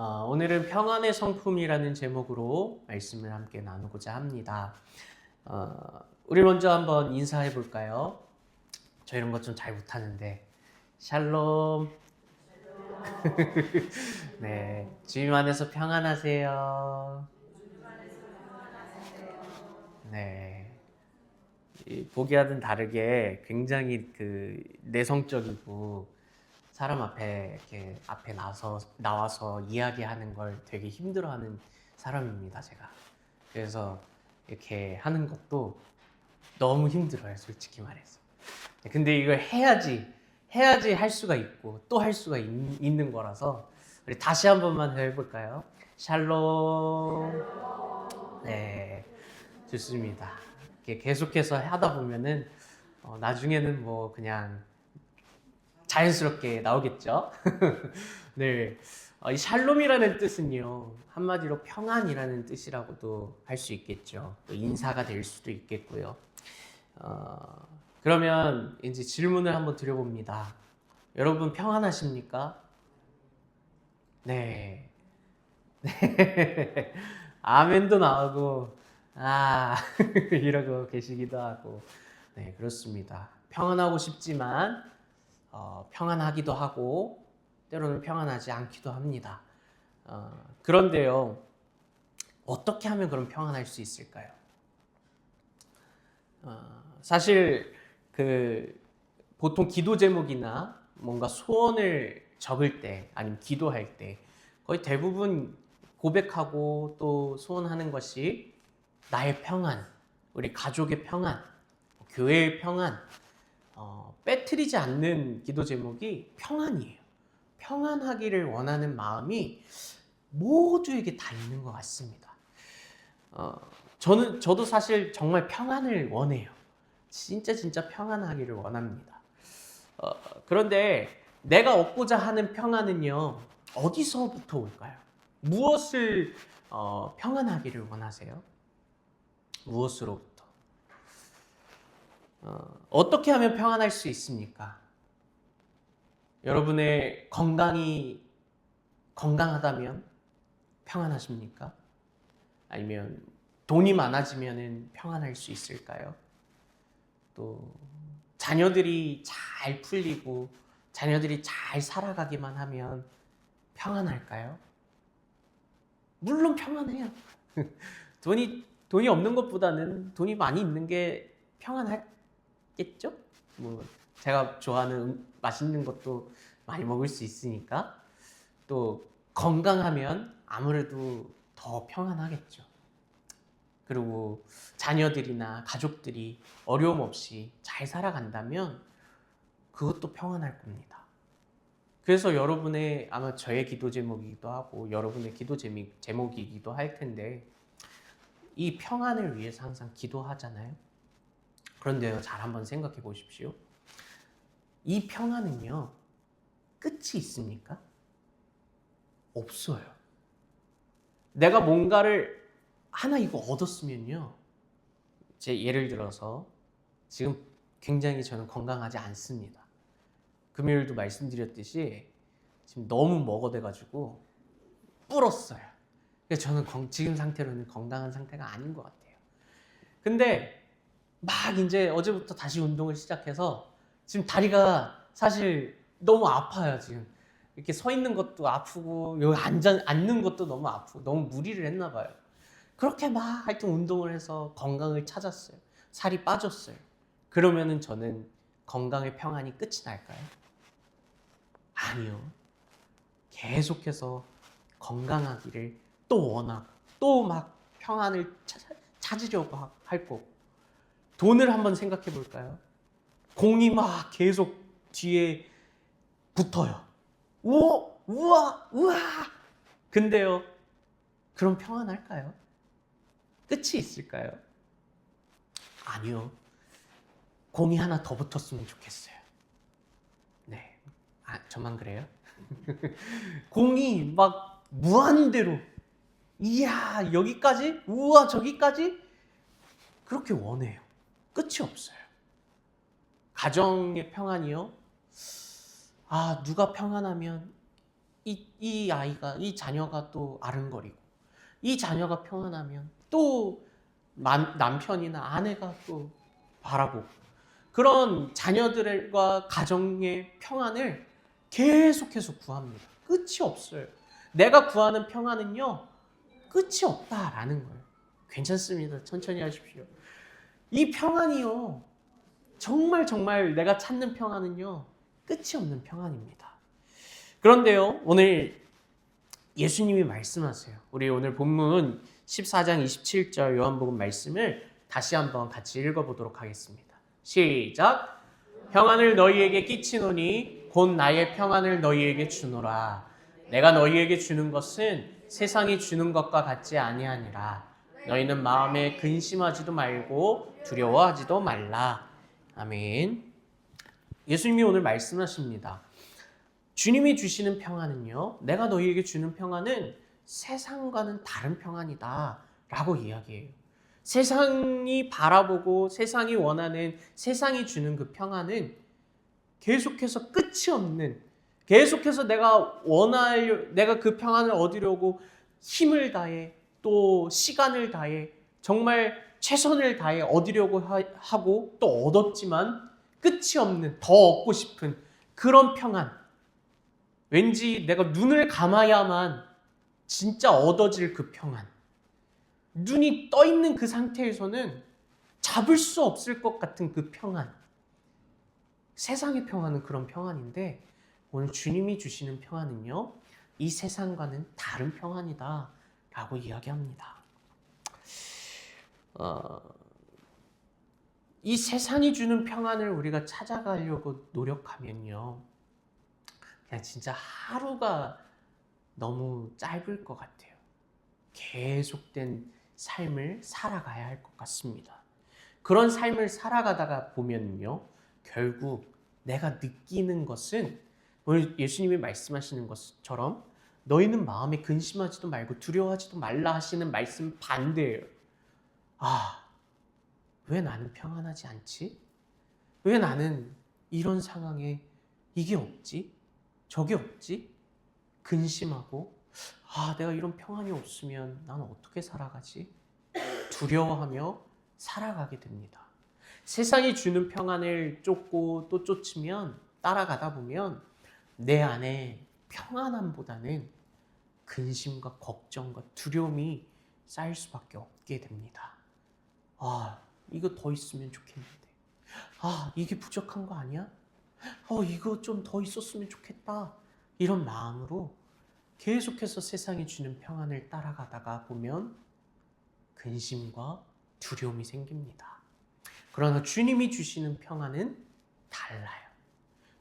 오늘은 평안의 성품이라는 제목으로 말씀을 함께 나누고자 합니다. 우리 먼저 한번 인사해 볼까요? 저 이런 것 좀 잘 못하는데. 샬롬. 네, 주님 안에서 평안하세요. 네, 보기와는 다르게 굉장히 내성적이고 사람 앞에 이렇게 앞에 나와서 이야기하는 걸 되게 힘들어하는 사람입니다, 제가. 그래서 이렇게 하는 것도 너무 힘들어요, 솔직히 말해서. 근데 이걸 해야지 할 수가 있고 또 할 수가 있는 거라서 우리 다시 한 번만 해볼까요? 샬롬. 네, 좋습니다. 이렇게 계속해서 하다 보면은 나중에는 뭐 그냥 자연스럽게 나오겠죠. 네, 이 샬롬이라는 뜻은요 한마디로 평안이라는 뜻이라고도 할 수 있겠죠. 또 인사가 될 수도 있겠고요. 그러면 이제 질문을 한번 드려봅니다. 여러분 평안하십니까? 네. 네. 아멘도 나오고 이러고 계시기도 하고. 네, 그렇습니다. 평안하고 싶지만 평안하기도 하고 때로는 평안하지 않기도 합니다. 그런데요, 어떻게 하면 그럼 평안할 수 있을까요? 사실 보통 기도 제목이나 뭔가 소원을 적을 때 아니면 기도할 때 거의 대부분 고백하고 또 소원하는 것이 나의 평안, 우리 가족의 평안, 교회의 평안, 빼뜨리지 않는 기도 제목이 평안이에요. 평안하기를 원하는 마음이 모두에게 다 있는 것 같습니다. 저도 사실 정말 평안을 원해요. 진짜 평안하기를 원합니다. 그런데 내가 얻고자 하는 평안은요, 어디서부터 올까요? 무엇을 평안하기를 원하세요? 무엇으로부터? 어떻게 하면 평안할 수 있습니까? 여러분의 건강이 건강하다면 평안하십니까? 아니면 돈이 많아지면 평안할 수 있을까요? 또 자녀들이 잘 풀리고 자녀들이 잘 살아가기만 하면 평안할까요? 물론 평안해요. 돈이 없는 것보다는 돈이 많이 있는 게 평안하겠죠? 뭐 제가 좋아하는 맛있는 것도 많이 먹을 수 있으니까. 또 건강하면 아무래도 더 평안하겠죠. 그리고 자녀들이나 가족들이 어려움 없이 잘 살아간다면 그것도 평안할 겁니다. 그래서 여러분의 아마 저의 기도 제목이기도 하고 여러분의 기도 제목이기도 할 텐데, 이 평안을 위해서 항상 기도하잖아요. 그런데요, 잘 한번 생각해 보십시오. 이 평안은요, 끝이 있습니까? 없어요. 내가 뭔가를 하나 이거 얻었으면요, 제 예를 들어서 지금 굉장히 저는 건강하지 않습니다. 금요일도 말씀드렸듯이 지금 너무 먹어대가지고 불었어요. 그래서 저는 지금 상태로는 건강한 상태가 아닌 것 같아요. 근데 막 이제 어제부터 다시 운동을 시작해서 지금 다리가 사실 너무 아파요. 지금 이렇게 서 있는 것도 아프고 여기 앉는 것도 너무 아프고 너무 무리를 했나 봐요. 그렇게 막 하여튼 운동을 해서 건강을 찾았어요. 살이 빠졌어요. 그러면은 저는 건강의 평안이 끝이 날까요? 아니요. 계속해서 건강하기를 또 원하고 또 막 평안을 찾으려고 할 거고. 돈을 한번 생각해 볼까요? 공이 막 계속 뒤에 붙어요. 우와. 근데요, 그럼 평안할까요? 끝이 있을까요? 아니요. 공이 하나 더 붙었으면 좋겠어요. 네. 저만 그래요? 공이 막 무한대로, 이야, 여기까지? 우와, 저기까지? 그렇게 원해요. 끝이 없어요. 가정의 평안이요? 누가 평안하면 이 아이가, 이 자녀가 또 아른거리고, 이 자녀가 평안하면 또 남편이나 아내가 또 바라보고, 그런 자녀들과 가정의 평안을 계속해서 구합니다. 끝이 없어요. 내가 구하는 평안은요, 끝이 없다라는 거예요. 괜찮습니다. 천천히 하십시오. 이 평안이요, 정말 내가 찾는 평안은요, 끝이 없는 평안입니다. 그런데요, 오늘 예수님이 말씀하세요. 우리 오늘 본문 14장 27절 요한복음 말씀을 다시 한번 같이 읽어보도록 하겠습니다. 시작. 평안을 너희에게 끼치노니 곧 나의 평안을 너희에게 주노라. 내가 너희에게 주는 것은 세상이 주는 것과 같지 아니하니라. 너희는 마음에 근심하지도 말고 두려워하지도 말라. 아멘. 예수님이 오늘 말씀하십니다. 주님이 주시는 평안은요, 내가 너희에게 주는 평안은 세상과는 다른 평안이다 라고 이야기해요. 세상이 바라보고 세상이 원하는, 세상이 주는 그 평안은 계속해서 끝이 없는, 계속해서 내가 그 평안을 얻으려고 힘을 다해, 또 시간을 다해, 정말 최선을 다해 얻으려고 하고 또 얻었지만 끝이 없는, 더 얻고 싶은 그런 평안. 왠지 내가 눈을 감아야만 진짜 얻어질 그 평안. 눈이 떠 있는 그 상태에서는 잡을 수 없을 것 같은 그 평안. 세상의 평안은 그런 평안인데 오늘 주님이 주시는 평안은요, 이 세상과는 다른 평안이다 라고 이야기합니다. 이 세상이 주는 평안을 우리가 찾아가려고 노력하면요, 그냥 진짜 하루가 너무 짧을 것 같아요. 계속된 삶을 살아가야 할 것 같습니다. 그런 삶을 살아가다가 보면요, 결국 내가 느끼는 것은 오늘 예수님이 말씀하시는 것처럼 너희는 마음에 근심하지도 말고 두려워하지도 말라 하시는 말씀 반대예요. 왜 나는 평안하지 않지? 왜 나는 이런 상황에 이게 없지? 저게 없지? 근심하고 내가 이런 평안이 없으면 나는 어떻게 살아가지? 두려워하며 살아가게 됩니다. 세상이 주는 평안을 쫓고 또 쫓으면, 따라가다 보면 내 안에 평안함보다는 근심과 걱정과 두려움이 쌓일 수밖에 없게 됩니다. 이거 더 있으면 좋겠는데. 이게 부족한 거 아니야? 이거 좀 더 있었으면 좋겠다. 이런 마음으로 계속해서 세상이 주는 평안을 따라가다가 보면 근심과 두려움이 생깁니다. 그러나 주님이 주시는 평안은 달라요.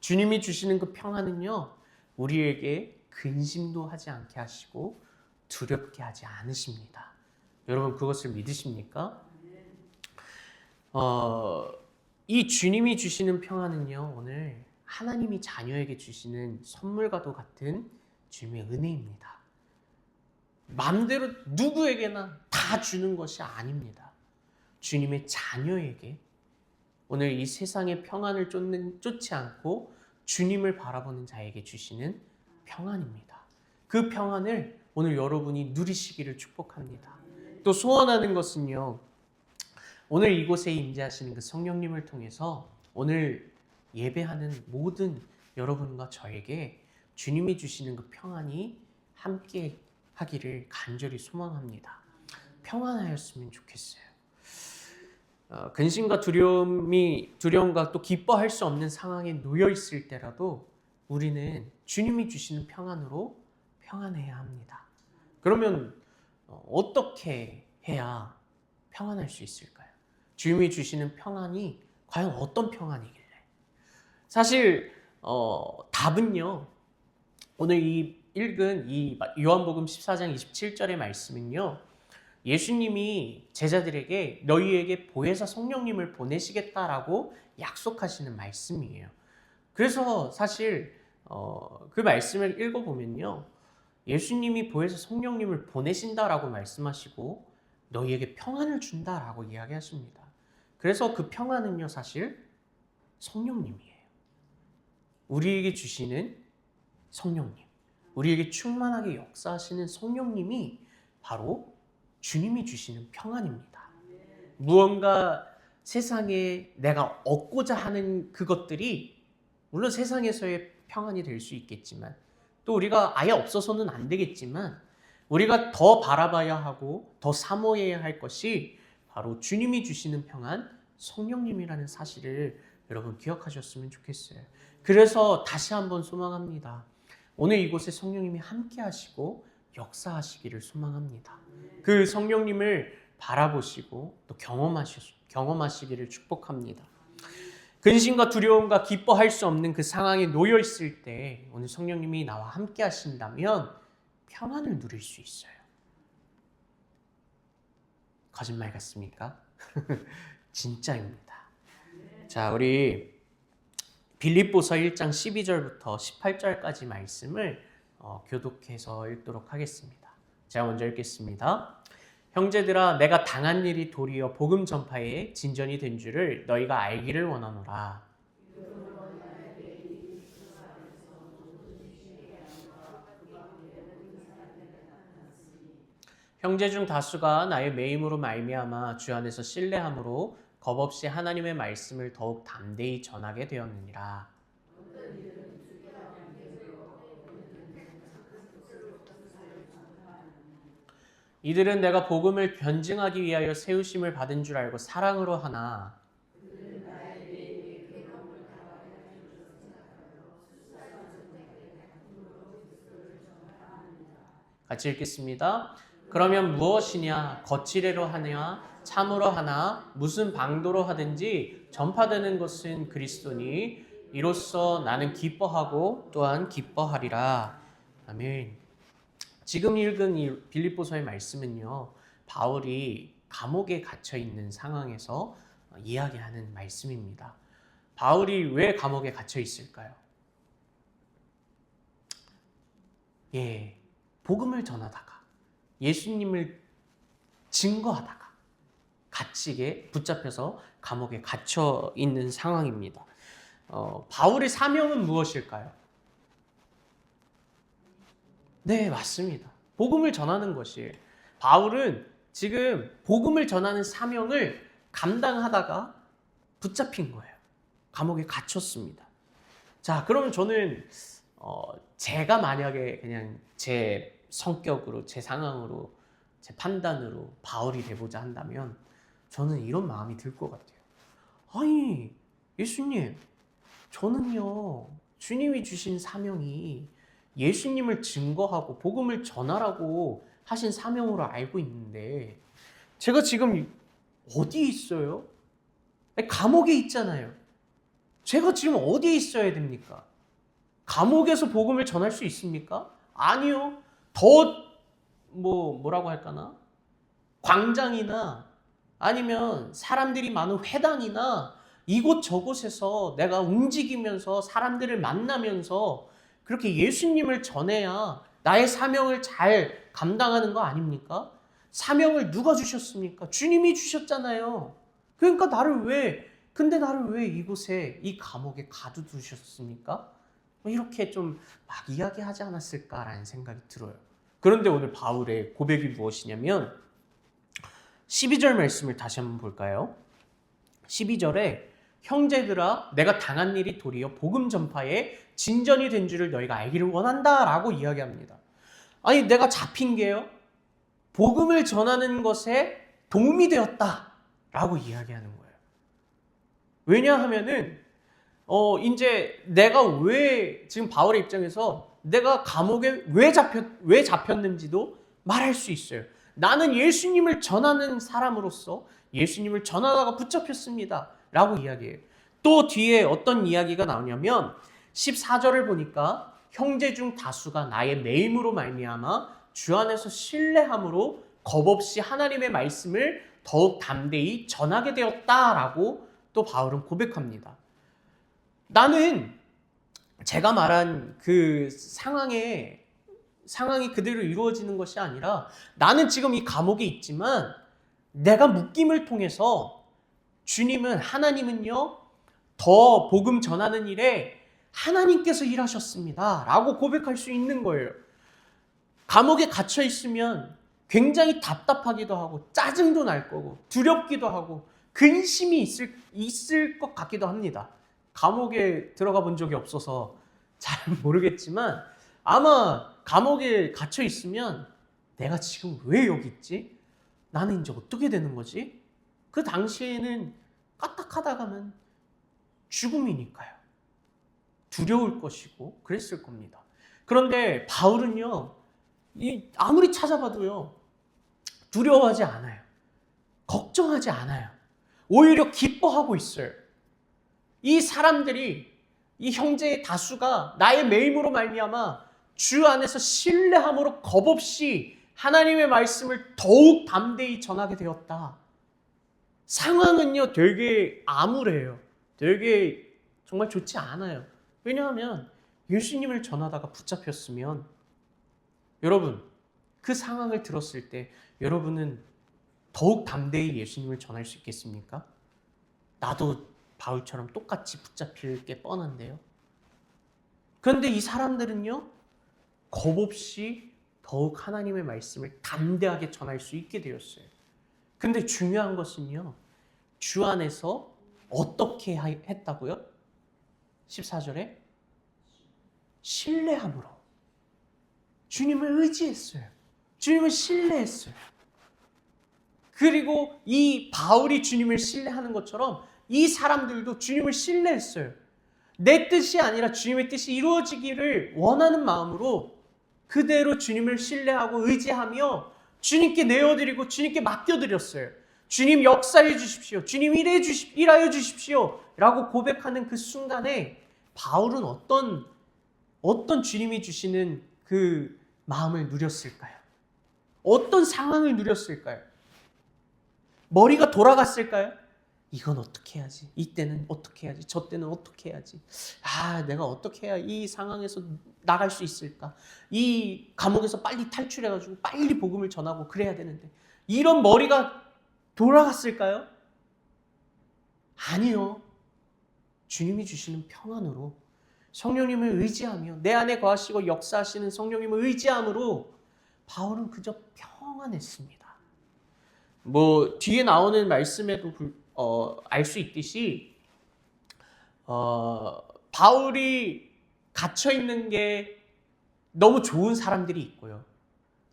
주님이 주시는 그 평안은요, 우리에게 근심도 하지 않게 하시고 두렵게 하지 않으십니다. 여러분 그것을 믿으십니까? 이 주님이 주시는 평안은요, 오늘 하나님이 자녀에게 주시는 선물과도 같은 주님의 은혜입니다. 마음대로 누구에게나 다 주는 것이 아닙니다. 주님의 자녀에게, 오늘 이 세상의 평안을 쫓지 않고 주님을 바라보는 자에게 주시는 평안입니다. 그 평안을 오늘 여러분이 누리시기를 축복합니다. 또 소원하는 것은요, 오늘 이곳에 임재하시는 그 성령님을 통해서 오늘 예배하는 모든 여러분과 저에게 주님이 주시는 그 평안이 함께 하기를 간절히 소망합니다. 평안하였으면 좋겠어요. 근심과 두려움과 또 기뻐할 수 없는 상황에 놓여 있을 때라도 우리는 주님이 주시는 평안으로 평안해야 합니다. 그러면 어떻게 해야 평안할 수 있을까요? 주님이 주시는 평안이 과연 어떤 평안이길래? 사실 답은요, 오늘 읽은 이 요한복음 14장 27절의 말씀은요, 예수님이 제자들에게 너희에게 보혜사 성령님을 보내시겠다라고 약속하시는 말씀이에요. 그래서 사실 그 말씀을 읽어보면요, 예수님이 보혜사 성령님을 보내신다라고 말씀하시고 너희에게 평안을 준다라고 이야기하십니다. 그래서 그 평안은요, 사실 성령님이에요. 우리에게 주시는 성령님, 우리에게 충만하게 역사하시는 성령님이 바로 주님이 주시는 평안입니다. 무언가 세상에 내가 얻고자 하는 그것들이 물론 세상에서의 평안이 될 수 있겠지만 또 우리가 아예 없어서는 안 되겠지만 우리가 더 바라봐야 하고 더 사모해야 할 것이 바로 주님이 주시는 평안, 성령님이라는 사실을 여러분 기억하셨으면 좋겠어요. 그래서 다시 한번 소망합니다. 오늘 이곳에 성령님이 함께 하시고 역사하시기를 소망합니다. 그 성령님을 바라보시고 또 경험하시기를 축복합니다. 근심과 두려움과 기뻐할 수 없는 그 상황에 놓여 있을 때 오늘 성령님이 나와 함께 하신다면 평안을 누릴 수 있어요. 거짓말 같습니까? 진짜입니다. 자, 우리 빌립보서 1장 12절부터 18절까지 말씀을 교독해서 읽도록 하겠습니다. 제가 먼저 읽겠습니다. 형제들아, 내가 당한 일이 도리어 복음 전파에 진전이 된 줄을 너희가 알기를 원하노라. 형제 중 다수가 나의 매임으로 말미암아 주 안에서 신뢰함으로 겁없이 하나님의 말씀을 더욱 담대히 전하게 되었느니라. 이들은 내가 복음을 변증하기 위하여 세우심을 받은 줄 알고 사랑으로 하나 같이 읽겠습니다. 그러면 무엇이냐? 거칠애로 하냐? 참으로 하나? 무슨 방도로 하든지 전파되는 것은 그리스도니 이로써 나는 기뻐하고 또한 기뻐하리라. 아멘. 지금 읽은 이 빌립보서의 말씀은요, 바울이 감옥에 갇혀 있는 상황에서 이야기하는 말씀입니다. 바울이 왜 감옥에 갇혀 있을까요? 복음을 전하다가 예수님을 증거하다가 갇히게 붙잡혀서 감옥에 갇혀 있는 상황입니다. 바울의 사명은 무엇일까요? 네, 맞습니다. 복음을 전하는 것이에요. 바울은 지금 복음을 전하는 사명을 감당하다가 붙잡힌 거예요. 감옥에 갇혔습니다. 자, 그러면 저는 제가 만약에 그냥 제 성격으로, 제 상황으로, 제 판단으로 바울이 되고자 한다면 저는 이런 마음이 들 것 같아요. 아니, 예수님, 저는요, 주님이 주신 사명이 예수님을 증거하고 복음을 전하라고 하신 사명으로 알고 있는데 제가 지금 어디에 있어요? 감옥에 있잖아요. 제가 지금 어디에 있어야 됩니까? 감옥에서 복음을 전할 수 있습니까? 아니요. 뭐라고 할까나? 광장이나 아니면 사람들이 많은 회당이나 이곳저곳에서 내가 움직이면서 사람들을 만나면서 그렇게 예수님을 전해야 나의 사명을 잘 감당하는 거 아닙니까? 사명을 누가 주셨습니까? 주님이 주셨잖아요. 그러니까 나를 왜 이곳에 이 감옥에 가두두셨습니까? 이렇게 좀 막 이야기하지 않았을까라는 생각이 들어요. 그런데 오늘 바울의 고백이 무엇이냐면 12절 말씀을 다시 한번 볼까요? 12절에 형제들아, 내가 당한 일이 도리어 복음 전파에 진전이 된 줄을 너희가 알기를 원한다라고 이야기합니다. 아니, 내가 잡힌 게요, 복음을 전하는 것에 도움이 되었다라고 이야기하는 거예요. 왜냐하면은 이제 내가 지금 바울의 입장에서 내가 감옥에 왜 잡혔는지도 말할 수 있어요. 나는 예수님을 전하는 사람으로서 예수님을 전하다가 붙잡혔습니다 라고 이야기해요. 또 뒤에 어떤 이야기가 나오냐면 14절을 보니까 형제 중 다수가 나의 매임으로 말미암아 주 안에서 신뢰함으로 겁없이 하나님의 말씀을 더욱 담대히 전하게 되었다라고 또 바울은 고백합니다. 나는 제가 말한 그 상황이 그대로 이루어지는 것이 아니라 나는 지금 이 감옥에 있지만 내가 묶임을 통해서 하나님은요 더 복음 전하는 일에 하나님께서 일하셨습니다 라고 고백할 수 있는 거예요. 감옥에 갇혀 있으면 굉장히 답답하기도 하고 짜증도 날 거고 두렵기도 하고 근심이 있을 것 같기도 합니다. 감옥에 들어가 본 적이 없어서 잘 모르겠지만 아마 감옥에 갇혀 있으면 내가 지금 왜 여기 있지? 나는 이제 어떻게 되는 거지? 그 당시에는 까딱하다가는 죽음이니까요. 두려울 것이고 그랬을 겁니다. 그런데 바울은요, 아무리 찾아봐도요, 두려워하지 않아요. 걱정하지 않아요. 오히려 기뻐하고 있어요. 이 사람들이, 이 형제의 다수가 나의 매임으로 말미암아 주 안에서 신뢰함으로 겁없이 하나님의 말씀을 더욱 담대히 전하게 되었다. 상황은요, 되게 암울해요. 되게 정말 좋지 않아요. 왜냐하면 예수님을 전하다가 붙잡혔으면 여러분, 그 상황을 들었을 때 여러분은 더욱 담대히 예수님을 전할 수 있겠습니까? 나도 바울처럼 똑같이 붙잡힐 게 뻔한데요. 그런데 이 사람들은요, 겁없이 더욱 하나님의 말씀을 담대하게 전할 수 있게 되었어요. 근데 중요한 것은요, 주 안에서 어떻게 했다고요? 14절에 신뢰함으로. 주님을 의지했어요. 주님을 신뢰했어요. 그리고 이 바울이 주님을 신뢰하는 것처럼 이 사람들도 주님을 신뢰했어요. 내 뜻이 아니라 주님의 뜻이 이루어지기를 원하는 마음으로 그대로 주님을 신뢰하고 의지하며 주님께 내어드리고 주님께 맡겨드렸어요. 주님 역사해 주십시오. 주님 일하여 주십시오. 라고 고백하는 그 순간에 바울은 어떤 주님이 주시는 그 마음을 누렸을까요? 어떤 상황을 누렸을까요? 머리가 돌아갔을까요? 이건 어떻게 해야지? 이때는 어떻게 해야지? 저 때는 어떻게 해야지? 내가 어떻게 해야 이 상황에서 나갈 수 있을까? 이 감옥에서 빨리 탈출해가지고 빨리 복음을 전하고 그래야 되는데 이런 머리가 돌아갔을까요? 아니요. 주님이 주시는 평안으로 성령님을 의지하며 내 안에 거하시고 역사하시는 성령님을 의지함으로 바울은 그저 평안했습니다. 뒤에 나오는 말씀에도 알 수 있듯이 바울이 갇혀 있는 게 너무 좋은 사람들이 있고요.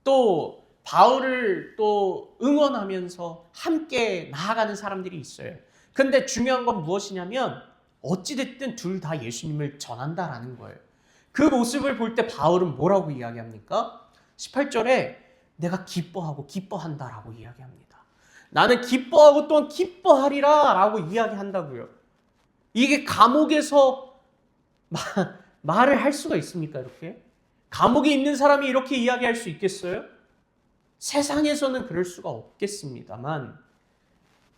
또 바울을 또 응원하면서 함께 나아가는 사람들이 있어요. 근데 중요한 건 무엇이냐면 어찌됐든 둘 다 예수님을 전한다라는 거예요. 그 모습을 볼 때 바울은 뭐라고 이야기합니까? 18절에 내가 기뻐하고 기뻐한다라고 이야기합니다. 나는 기뻐하고 또한 기뻐하리라 라고 이야기한다고요. 이게 감옥에서 말을 할 수가 있습니까? 이렇게? 감옥에 있는 사람이 이렇게 이야기할 수 있겠어요? 세상에서는 그럴 수가 없겠습니다만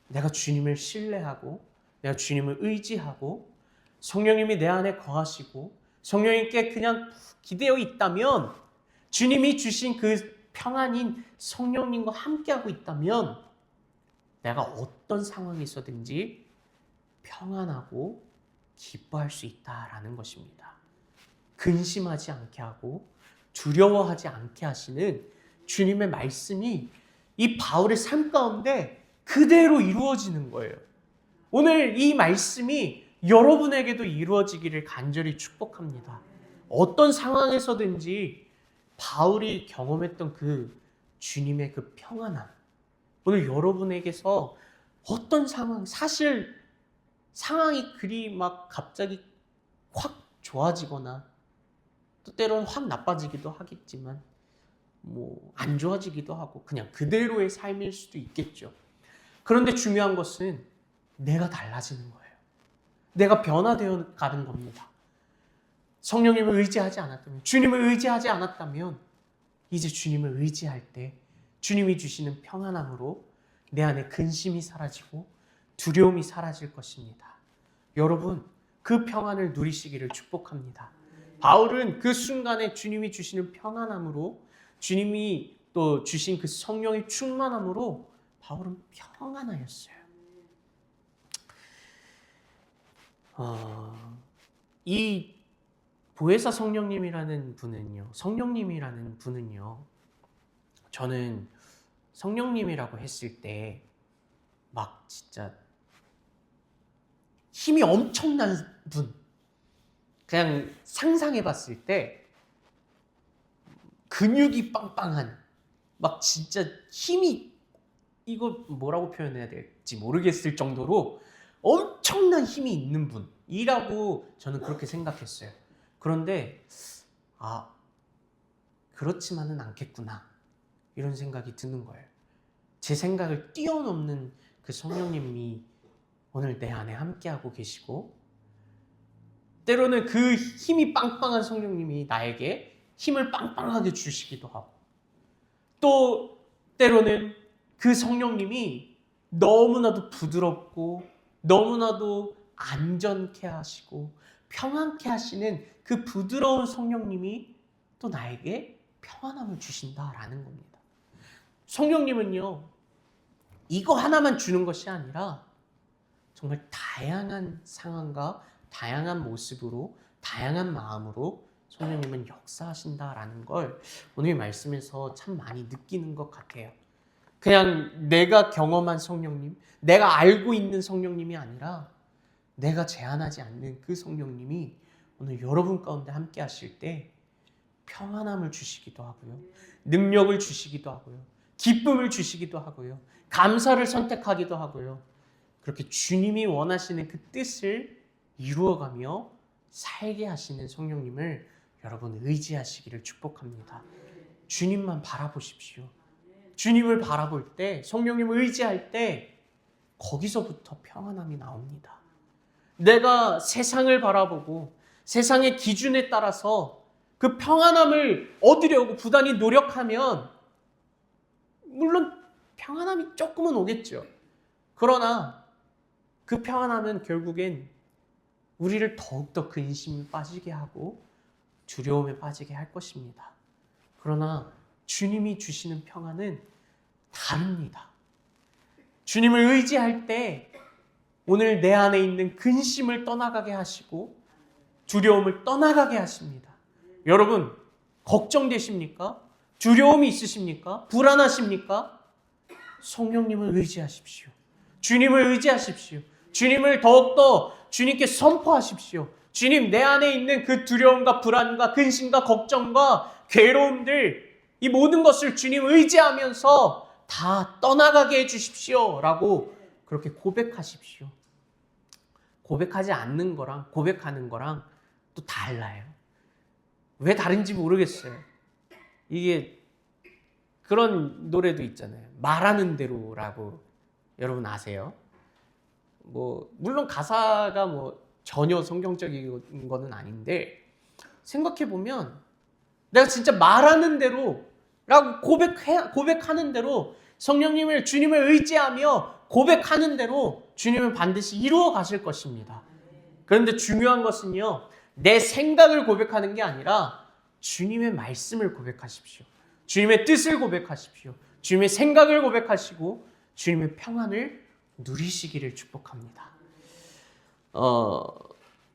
내가 주님을 신뢰하고 내가 주님을 의지하고 성령님이 내 안에 거하시고 성령님께 그냥 기대어 있다면 주님이 주신 그 평안인 성령님과 함께하고 있다면 내가 어떤 상황에서든지 평안하고 기뻐할 수 있다라는 것입니다. 근심하지 않게 하고 두려워하지 않게 하시는 주님의 말씀이 이 바울의 삶 가운데 그대로 이루어지는 거예요. 오늘 이 말씀이 여러분에게도 이루어지기를 간절히 축복합니다. 어떤 상황에서든지 바울이 경험했던 그 주님의 그 평안함, 오늘 여러분에게서 어떤 상황, 사실 상황이 그리 막 갑자기 확 좋아지거나 또 때로는 확 나빠지기도 하겠지만 안 좋아지기도 하고 그냥 그대로의 삶일 수도 있겠죠. 그런데 중요한 것은 내가 달라지는 거예요. 내가 변화되어 가는 겁니다. 성령님을 의지하지 않았다면, 주님을 의지하지 않았다면 이제 주님을 의지할 때 주님이 주시는 평안함으로 내 안에 근심이 사라지고 두려움이 사라질 것입니다. 여러분, 그 평안을 누리시기를 축복합니다. 바울은 그 순간에 주님이 주시는 평안함으로 주님이 또 주신 그 성령의 충만함으로 바울은 평안하였어요. 이 보혜사 성령님이라는 분은요, 저는 성령님이라고 했을 때 막 진짜 힘이 엄청난 분, 그냥 상상해 봤을 때 근육이 빵빵한, 막 진짜 힘이, 이거 뭐라고 표현해야 될지 모르겠을 정도로 엄청난 힘이 있는 분이라고 저는 그렇게 생각했어요. 그런데 그렇지만은 않겠구나, 이런 생각이 드는 거예요. 제 생각을 뛰어넘는 그 성령님이 오늘 내 안에 함께하고 계시고, 때로는 그 힘이 빵빵한 성령님이 나에게 힘을 빵빵하게 주시기도 하고, 또 때로는 그 성령님이 너무나도 부드럽고 너무나도 안전케 하시고 평안케 하시는 그 부드러운 성령님이 또 나에게 평안함을 주신다라는 겁니다. 성령님은요, 이거 하나만 주는 것이 아니라 정말 다양한 상황과 다양한 모습으로, 다양한 마음으로 성령님은 역사하신다라는 걸 오늘 말씀에서 참 많이 느끼는 것 같아요. 그냥 내가 경험한 성령님, 내가 알고 있는 성령님이 아니라 내가 제한하지 않는 그 성령님이 오늘 여러분 가운데 함께 하실 때 평안함을 주시기도 하고요, 능력을 주시기도 하고요, 기쁨을 주시기도 하고요, 감사를 선택하기도 하고요, 그렇게 주님이 원하시는 그 뜻을 이루어가며 살게 하시는 성령님을 여러분 의지하시기를 축복합니다. 주님만 바라보십시오. 주님을 바라볼 때, 성령님을 의지할 때 거기서부터 평안함이 나옵니다. 내가 세상을 바라보고 세상의 기준에 따라서 그 평안함을 얻으려고 부단히 노력하면 물론 평안함이 조금은 오겠죠. 그러나 그 평안함은 결국엔 우리를 더욱더 근심에 빠지게 하고 두려움에 빠지게 할 것입니다. 그러나 주님이 주시는 평안은 다릅니다. 주님을 의지할 때 오늘 내 안에 있는 근심을 떠나가게 하시고 두려움을 떠나가게 하십니다. 여러분, 걱정되십니까? 두려움이 있으십니까? 불안하십니까? 성령님을 의지하십시오. 주님을 의지하십시오. 주님을 더욱더 주님께 선포하십시오. 주님, 내 안에 있는 그 두려움과 불안과 근심과 걱정과 괴로움들, 이 모든 것을 주님 의지하면서 다 떠나가게 해주십시오 라고 그렇게 고백하십시오. 고백하지 않는 거랑 고백하는 거랑 또 달라요. 왜 다른지 모르겠어요. 이게 그런 노래도 있잖아요. 말하는 대로라고, 여러분 아세요? 물론 가사가 전혀 성경적인 거는 아닌데, 생각해보면 내가 진짜 말하는 대로라고 고백하는 대로, 성령님을, 주님을 의지하며 고백하는 대로 주님은 반드시 이루어 가실 것입니다. 그런데 중요한 것은요, 내 생각을 고백하는 게 아니라 주님의 말씀을 고백하십시오. 주님의 뜻을 고백하십시오. 주님의 생각을 고백하시고 주님의 평안을 누리시기를 축복합니다.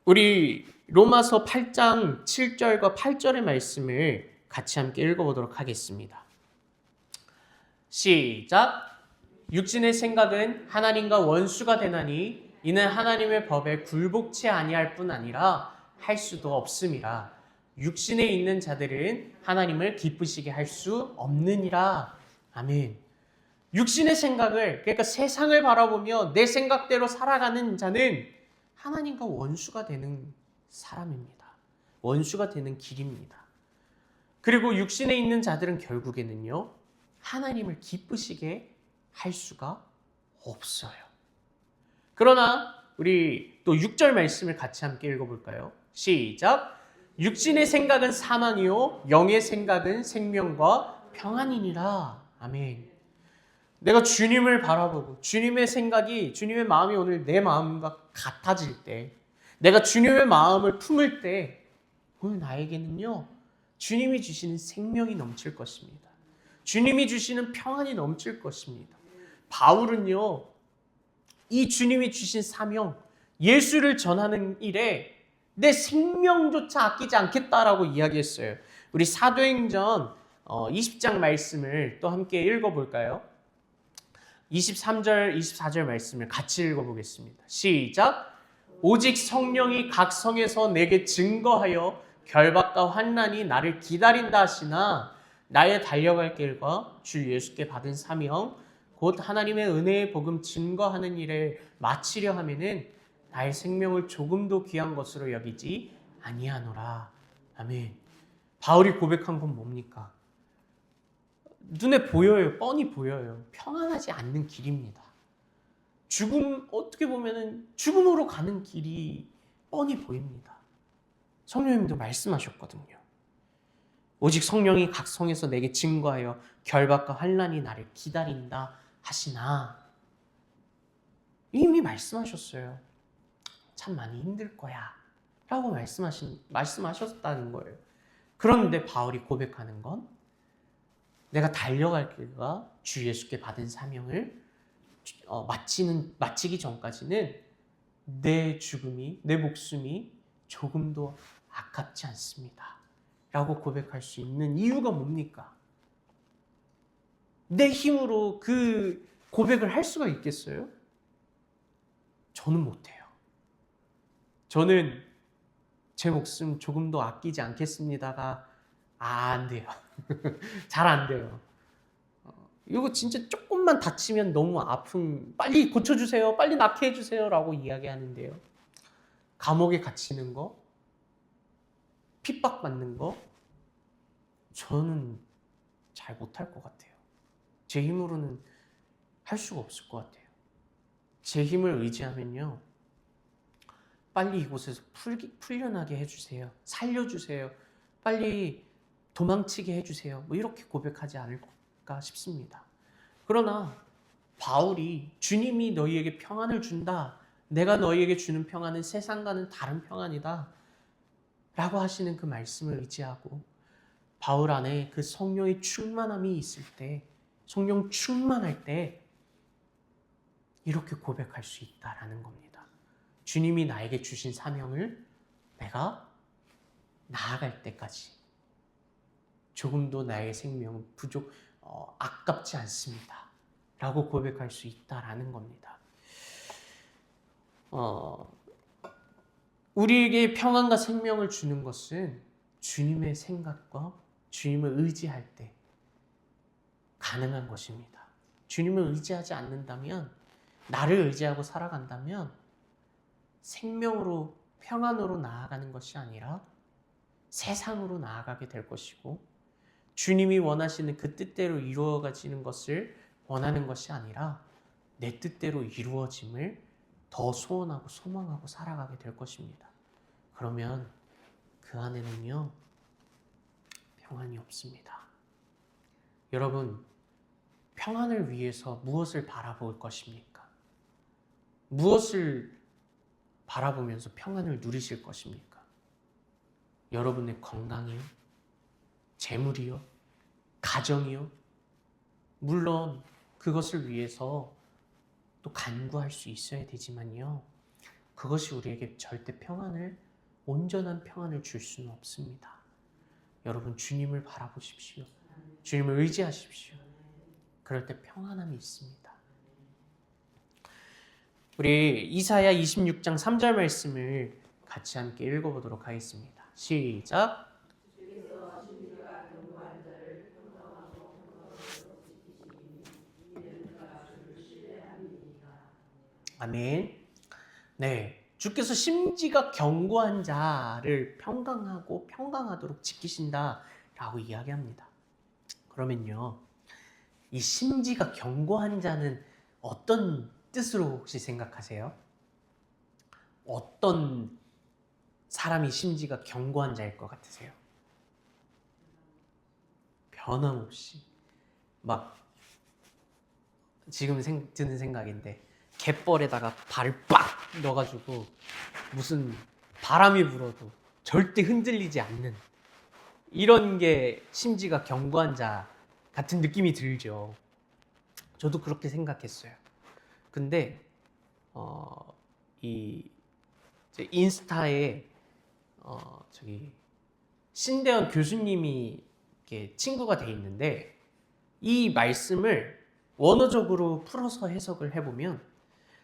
우리 로마서 8장 7절과 8절의 말씀을 같이 함께 읽어보도록 하겠습니다. 시작! 육신의 생각은 하나님과 원수가 되나니 이는 하나님의 법에 굴복치 아니할 뿐 아니라 할 수도 없음이라. 육신에 있는 자들은 하나님을 기쁘시게 할 수 없느니라. 아멘. 육신의 생각을, 그러니까 세상을 바라보며 내 생각대로 살아가는 자는 하나님과 원수가 되는 사람입니다. 원수가 되는 길입니다. 그리고 육신에 있는 자들은 결국에는요, 하나님을 기쁘시게 할 수가 없어요. 그러나 우리 또 6절 말씀을 같이 함께 읽어볼까요? 시작! 육신의 생각은 사망이요 영의 생각은 생명과 평안이니라. 아멘. 내가 주님을 바라보고 주님의 생각이, 주님의 마음이 오늘 내 마음과 같아질 때, 내가 주님의 마음을 품을 때 오늘 나에게는요, 주님이 주시는 생명이 넘칠 것입니다. 주님이 주시는 평안이 넘칠 것입니다. 바울은요, 이 주님이 주신 사명, 예수를 전하는 일에 내 생명조차 아끼지 않겠다라고 이야기했어요. 우리 사도행전 20장 말씀을 또 함께 읽어볼까요? 23절, 24절 말씀을 같이 읽어보겠습니다. 시작! 오직 성령이 각 성에서 내게 증거하여 결박과 환난이 나를 기다린다 하시나 나의 달려갈 길과 주 예수께 받은 사명 곧 하나님의 은혜의 복음 증거하는 일을 마치려 하면은 나의 생명을 조금도 귀한 것으로 여기지 아니하노라. 아멘. 바울이 고백한 건 뭡니까? 눈에 보여요. 뻔히 보여요. 평안하지 않는 길입니다. 어떻게 보면은 죽음으로 가는 길이 뻔히 보입니다. 성령님도 말씀하셨거든요. 오직 성령이 각 성에서 내게 증거하여 결박과 환난이 나를 기다린다 하시나 이미 말씀하셨어요. 참 많이 힘들 거야 라고 말씀하셨다는 거예요. 그런데 바울이 고백하는 건 내가 달려갈 길과 주 예수께 받은 사명을 마치기 전까지는 내 죽음이, 내 목숨이 조금도 아깝지 않습니다. 라고 고백할 수 있는 이유가 뭡니까? 내 힘으로 그 고백을 할 수가 있겠어요? 저는 못해요. 저는 제 목숨 조금도 아끼지 않겠습니다가 안 돼요. 잘 안 돼요. 이거 진짜 조금만 다치면 너무 빨리 고쳐주세요. 빨리 낫게 해주세요. 라고 이야기하는데요. 감옥에 갇히는 거, 핍박받는 거, 저는 잘 못할 것 같아요. 제 힘으로는 할 수가 없을 것 같아요. 제 힘을 의지하면요. 빨리 이곳에서 풀려나게 해주세요. 살려주세요. 빨리 도망치게 해주세요. 뭐 이렇게 고백하지 않을까 싶습니다. 그러나 바울이 주님이 너희에게 평안을 준다. 내가 너희에게 주는 평안은 세상과는 다른 평안이다. 라고 하시는 그 말씀을 의지하고 바울 안에 그 성령의 충만함이 있을 때, 성령 충만할 때 이렇게 고백할 수 있다라는 겁니다. 주님이 나에게 주신 사명을 내가 나아갈 때까지 조금도 나의 생명은 아깝지 않습니다. 라고 고백할 수 있다라는 겁니다. 우리에게 평안과 생명을 주는 것은 주님의 생각과 주님을 의지할 때 가능한 것입니다. 주님을 의지하지 않는다면, 나를 의지하고 살아간다면 생명으로, 평안으로 나아가는 것이 아니라 세상으로 나아가게 될 것이고, 주님이 원하시는 그 뜻대로 이루어지는 것을 원하는 것이 아니라 내 뜻대로 이루어짐을 더 소원하고 소망하고 살아가게 될 것입니다. 그러면 그 안에는요, 평안이 없습니다. 여러분, 평안을 위해서 무엇을 바라볼 것입니까? 무엇을 바라보면서 평안을 누리실 것입니까? 여러분의 건강이요? 재물이요? 가정이요? 물론 그것을 위해서 또 간구할 수 있어야 되지만요. 그것이 우리에게 절대 온전한 평안을 줄 수는 없습니다. 여러분, 주님을 바라보십시오. 주님을 의지하십시오. 그럴 때 평안함이 있습니다. 우리 이사야 26장 3절 말씀을 같이 함께 읽어보도록 하겠습니다. 시작! 아멘. 네, 주께서 심지가 견고한 자를 평강하고 평강하도록 지키신다라고 이야기합니다. 그러면요, 이 심지가 견고한 자는 어떤 뜻으로 혹시 생각하세요? 어떤 사람이 심지가 견고한 자일 것 같으세요? 변함없이 막 지금 드는 생각인데 갯벌에다가 발을 빡 넣어가지고 무슨 바람이 불어도 절대 흔들리지 않는 이런 게 심지가 견고한 자 같은 느낌이 들죠. 저도 그렇게 생각했어요. 근데 이 인스타에 신대원 교수님이 이렇게 친구가 돼 있는데 이 말씀을 원어적으로 풀어서 해석을 해보면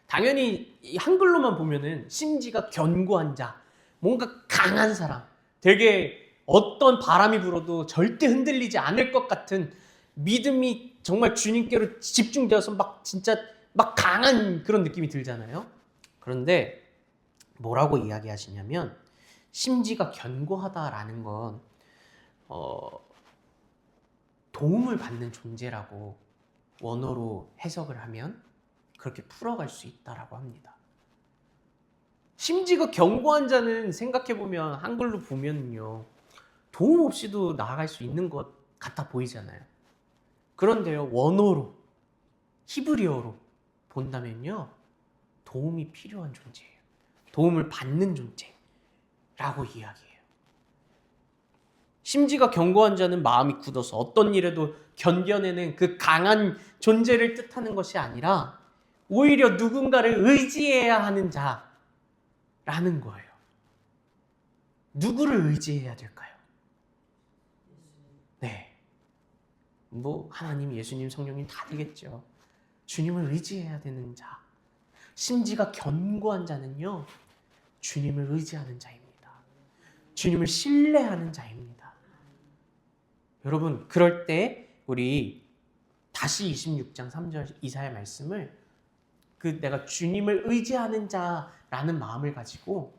당연히 이 한글로만 보면은 심지가 견고한 자, 뭔가 강한 사람, 되게 어떤 바람이 불어도 절대 흔들리지 않을 것 같은 믿음이 정말 주님께로 집중되어서 막 진짜 막 강한 그런 느낌이 들잖아요. 그런데 뭐라고 이야기하시냐면 심지가 견고하다라는 건 도움을 받는 존재라고 원어로 해석을 하면 그렇게 풀어갈 수 있다라고 합니다. 심지가 견고한 자는 생각해보면 한글로 보면요 도움 없이도 나아갈 수 있는 것 같아 보이잖아요. 그런데요 원어로 히브리어로 본다면요 도움이 필요한 존재예요. 도움을 받는 존재라고 이야기해요. 심지가 견고한 자는 마음이 굳어서 어떤 일에도 견뎌내는 그 강한 존재를 뜻하는 것이 아니라 오히려 누군가를 의지해야 하는 자라는 거예요. 누구를 의지해야 될까요? 네. 뭐 하나님, 예수님, 성령님 다 되겠죠. 주님을 의지해야 되는 자. 심지가 견고한 자는요. 주님을 의지하는 자입니다. 주님을 신뢰하는 자입니다. 여러분, 그럴 때 우리 다시 26장 3절 이사야 말씀을 내가 주님을 의지하는 자라는 마음을 가지고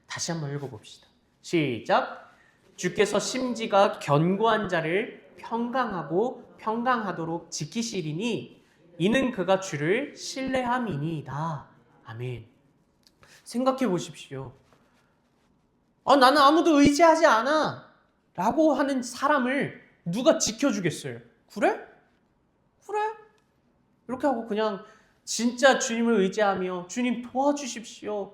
다시 한번 읽어봅시다. 시작! 주께서 심지가 견고한 자를 평강하도록 지키시리니 이는 그가 주를 신뢰함이니이다. 아멘. 생각해 보십시오. 나는 아무도 의지하지 않아 라고 하는 사람을 누가 지켜주겠어요? 그래? 이렇게 하고 그냥 진짜 주님을 의지하며 주님 도와주십시오.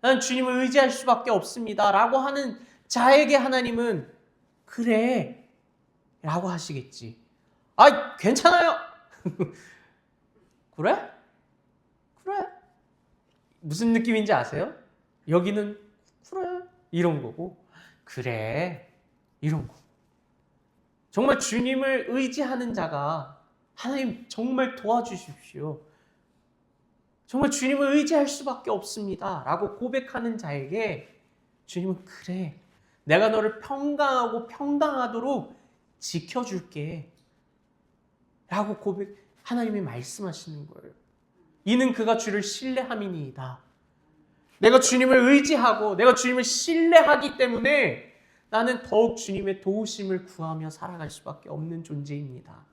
난 주님을 의지할 수밖에 없습니다. 라고 하는 자에게 하나님은 그래 라고 하시겠지. 괜찮아요. 그래? 무슨 느낌인지 아세요? 여기는 그래 이런 거고 그래 이런 거. 정말 주님을 의지하는 자가 하나님 정말 도와주십시오. 정말 주님을 의지할 수밖에 없습니다. 라고 고백하는 자에게 주님은 그래 내가 너를 평강하고 평강하도록 지켜줄게 라고 하나님이 말씀하시는 거예요. 이는 그가 주를 신뢰함이니이다. 내가 주님을 의지하고 내가 주님을 신뢰하기 때문에 나는 더욱 주님의 도우심을 구하며 살아갈 수밖에 없는 존재입니다.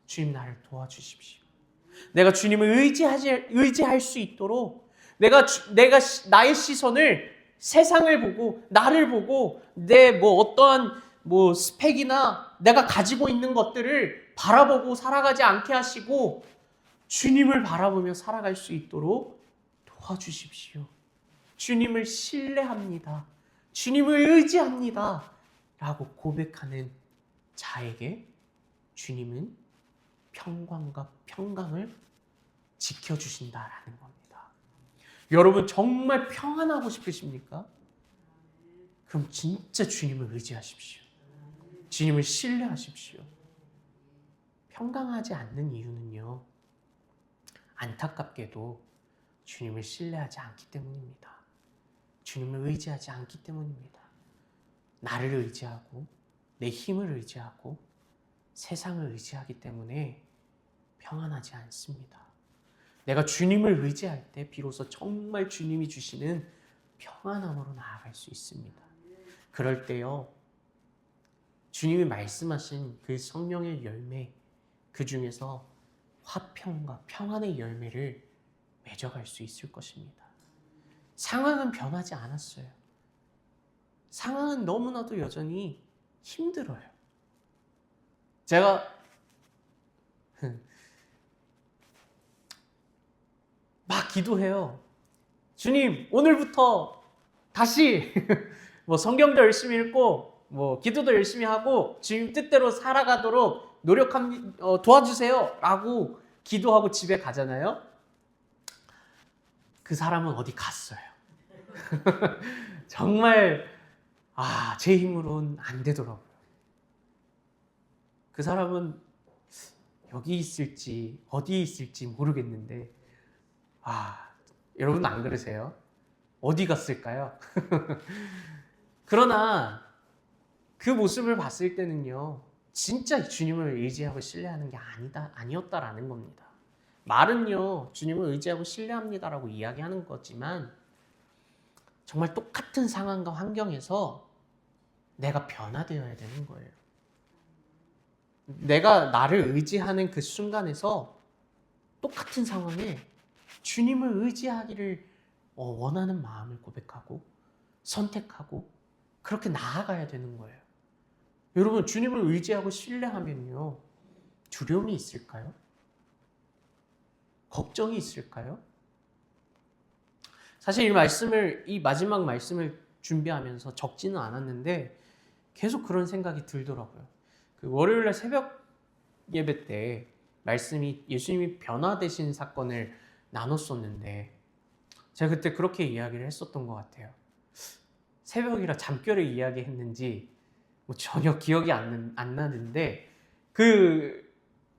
주님 나를 도와주십시오. 내가 주님을 의지할 수 있도록 내가 나의 시선을 세상을 보고 나를 보고 내 어떠한 스펙이나 내가 가지고 있는 것들을 바라보고 살아가지 않게 하시고 주님을 바라보며 살아갈 수 있도록 도와주십시오. 주님을 신뢰합니다. 주님을 의지합니다. 라고 고백하는 자에게 주님은 평강과 평강을 지켜주신다라는 겁니다. 여러분 정말 평안하고 싶으십니까? 그럼 진짜 주님을 의지하십시오. 주님을 신뢰하십시오. 평강하지 않는 이유는요. 안타깝게도 주님을 신뢰하지 않기 때문입니다. 주님을 의지하지 않기 때문입니다. 나를 의지하고 내 힘을 의지하고 세상을 의지하기 때문에 평안하지 않습니다. 내가 주님을 의지할 때 비로소 정말 주님이 주시는 평안함으로 나아갈 수 있습니다. 그럴 때요. 주님이 말씀하신 그 성령의 열매 그 중에서 화평과 평안의 열매를 맺어갈 수 있을 것입니다. 상황은 변하지 않았어요. 상황은 너무나도 여전히 힘들어요. 제가 막 기도해요. 주님, 오늘부터 다시 성경도 열심히 읽고 기도도 열심히 하고 주님 뜻대로 살아가도록 도와주세요 라고 기도하고 집에 가잖아요. 그 사람은 어디 갔어요. 정말 제 힘으로는 안 되더라고요. 그 사람은 여기 있을지 어디 있을지 모르겠는데 여러분 안 그러세요? 어디 갔을까요? 그러나 그 모습을 봤을 때는요, 진짜 주님을 의지하고 신뢰하는 게 아니었다라는 겁니다. 말은요, 주님을 의지하고 신뢰합니다라고 이야기하는 거지만 정말 똑같은 상황과 환경에서 내가 변화되어야 되는 거예요. 내가 나를 의지하는 그 순간에서 똑같은 상황에 주님을 의지하기를 원하는 마음을 고백하고 선택하고 그렇게 나아가야 되는 거예요. 여러분, 주님을 의지하고 신뢰하면요, 두려움이 있을까요? 걱정이 있을까요? 사실 이 마지막 말씀을 준비하면서 적지는 않았는데 계속 그런 생각이 들더라고요. 그 월요일날 새벽 예배 때 말씀이 예수님이 변화되신 사건을 나눴었는데 제가 그때 그렇게 이야기를 했었던 것 같아요. 새벽이라 잠결에 이야기했는지 전혀 기억이 안 나는데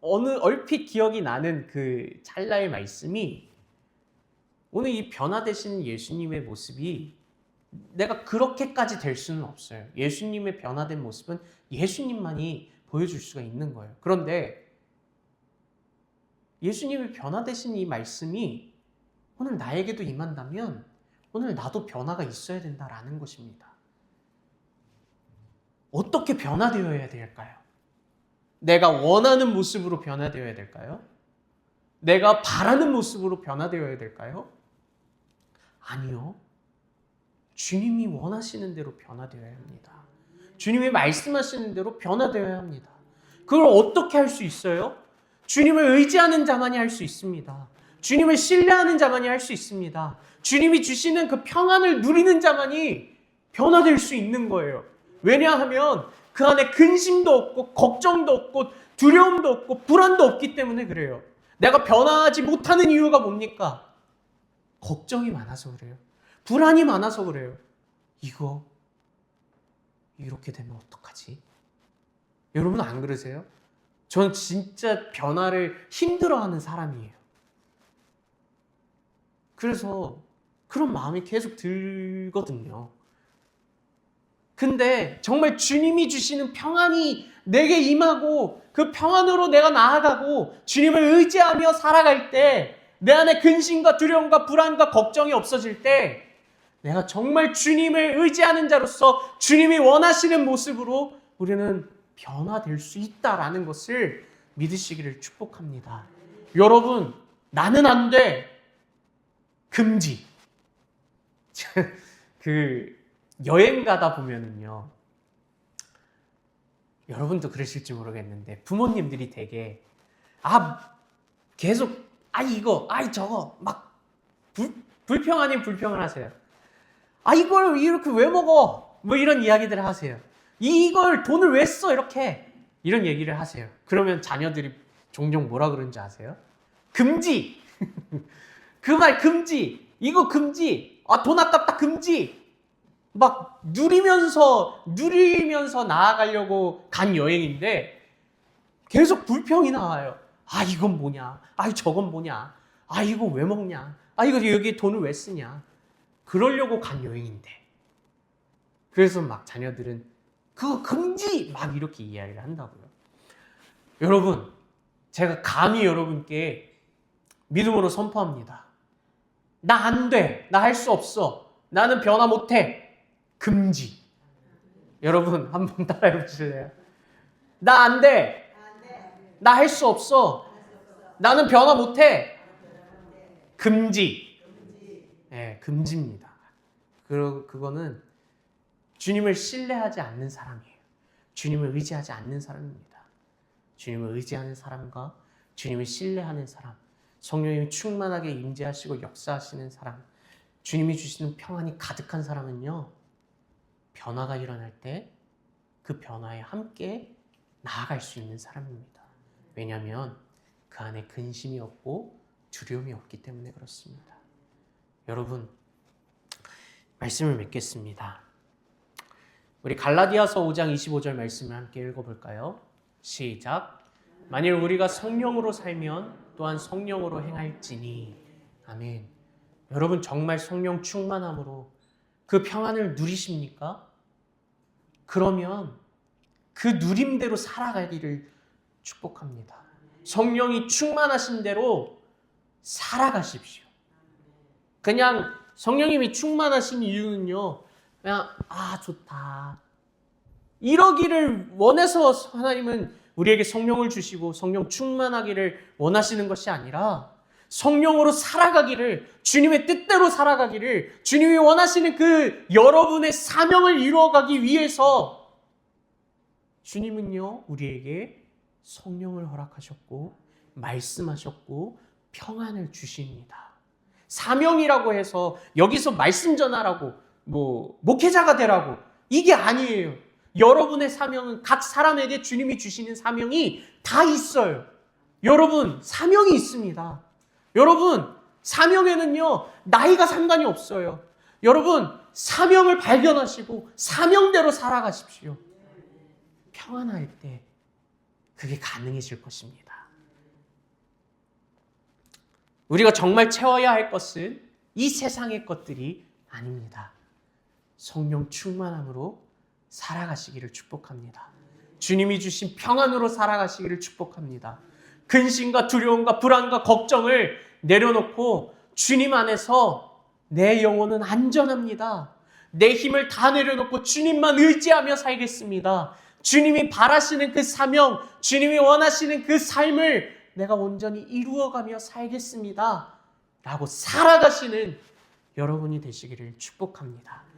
얼핏 기억이 나는 그 찰나의 말씀이 오늘 이 변화되신 예수님의 모습이 내가 그렇게까지 될 수는 없어요. 예수님의 변화된 모습은 예수님만이 보여줄 수가 있는 거예요. 그런데 예수님이 변화되신 이 말씀이 오늘 나에게도 임한다면 오늘 나도 변화가 있어야 된다라는 것입니다. 어떻게 변화되어야 될까요? 내가 원하는 모습으로 변화되어야 될까요? 내가 바라는 모습으로 변화되어야 될까요? 아니요. 주님이 원하시는 대로 변화되어야 합니다. 주님이 말씀하시는 대로 변화되어야 합니다. 그걸 어떻게 할 수 있어요? 주님을 의지하는 자만이 할 수 있습니다. 주님을 신뢰하는 자만이 할 수 있습니다. 주님이 주시는 그 평안을 누리는 자만이 변화될 수 있는 거예요. 왜냐하면 그 안에 근심도 없고 걱정도 없고 두려움도 없고 불안도 없기 때문에 그래요. 내가 변화하지 못하는 이유가 뭡니까? 걱정이 많아서 그래요. 불안이 많아서 그래요. 이렇게 되면 어떡하지? 여러분 안 그러세요? 전 진짜 변화를 힘들어하는 사람이에요. 그래서 그런 마음이 계속 들거든요. 근데 정말 주님이 주시는 평안이 내게 임하고 그 평안으로 내가 나아가고 주님을 의지하며 살아갈 때 내 안에 근심과 두려움과 불안과 걱정이 없어질 때 내가 정말 주님을 의지하는 자로서 주님이 원하시는 모습으로 우리는 변화될 수 있다라는 것을 믿으시기를 축복합니다. 여러분, 나는 안 돼. 금지. 여행 가다 보면은요, 여러분도 그러실지 모르겠는데 부모님들이 되게 계속 이거 저거 막 불평 아닌 불평을 하세요. 이걸 이렇게 왜 먹어? 뭐 이런 이야기들을 하세요. 이걸 돈을 왜 써? 이렇게 이런 얘기를 하세요. 그러면 자녀들이 종종 뭐라 그러는지 아세요? 금지. 그 말 금지. 이거 금지. 돈 아깝다 금지. 막 누리면서 나아가려고 간 여행인데 계속 불평이 나와요. 이건 뭐냐? 저건 뭐냐? 이거 왜 먹냐? 이거 여기 돈을 왜 쓰냐? 그러려고 간 여행인데. 그래서 막 자녀들은 그거 금지! 막 이렇게 이야기를 한다고요. 여러분, 제가 감히 여러분께 믿음으로 선포합니다. 나 안 돼. 나 할 수 없어. 나는 변화 못해. 금지. 여러분 한번 따라해 보실래요? 나 안 돼. 나 할 수 없어. 나는 변화 못해. 금지. 네, 금지입니다. 그거는 주님을 신뢰하지 않는 사람이에요. 주님을 의지하지 않는 사람입니다. 주님을 의지하는 사람과 주님을 신뢰하는 사람, 성령님이 충만하게 임재하시고 역사하시는 사람, 주님이 주시는 평안이 가득한 사람은요, 변화가 일어날 때 그 변화에 함께 나아갈 수 있는 사람입니다. 왜냐하면 그 안에 근심이 없고 두려움이 없기 때문에 그렇습니다. 여러분, 말씀을 맺겠습니다. 우리 갈라디아서 5장 25절 말씀을 함께 읽어볼까요? 시작. 만일 우리가 성령으로 살면 또한 성령으로 행할지니. 아멘. 여러분 정말 성령 충만함으로 그 평안을 누리십니까? 그러면 그 누림대로 살아가기를 축복합니다. 성령이 충만하신 대로 살아가십시오. 그냥 성령님이 충만하신 이유는요, 그냥 좋다 이러기를 원해서 하나님은 우리에게 성령을 주시고 성령 충만하기를 원하시는 것이 아니라 성령으로 살아가기를, 주님의 뜻대로 살아가기를, 주님이 원하시는 그 여러분의 사명을 이루어가기 위해서 주님은요 우리에게 성령을 허락하셨고 말씀하셨고 평안을 주십니다. 사명이라고 해서 여기서 말씀 전하라고 목회자가 되라고 이게 아니에요. 여러분의 사명은 각 사람에게 주님이 주시는 사명이 다 있어요. 여러분 사명이 있습니다. 여러분 사명에는요 나이가 상관이 없어요. 여러분 사명을 발견하시고 사명대로 살아가십시오. 평안할 때 그게 가능해질 것입니다. 우리가 정말 채워야 할 것은 이 세상의 것들이 아닙니다. 성령 충만함으로 살아가시기를 축복합니다. 주님이 주신 평안으로 살아가시기를 축복합니다. 근심과 두려움과 불안과 걱정을 내려놓고 주님 안에서 내 영혼은 안전합니다. 내 힘을 다 내려놓고 주님만 의지하며 살겠습니다. 주님이 바라시는 그 사명, 주님이 원하시는 그 삶을 내가 온전히 이루어가며 살겠습니다. 라고 살아가시는 여러분이 되시기를 축복합니다.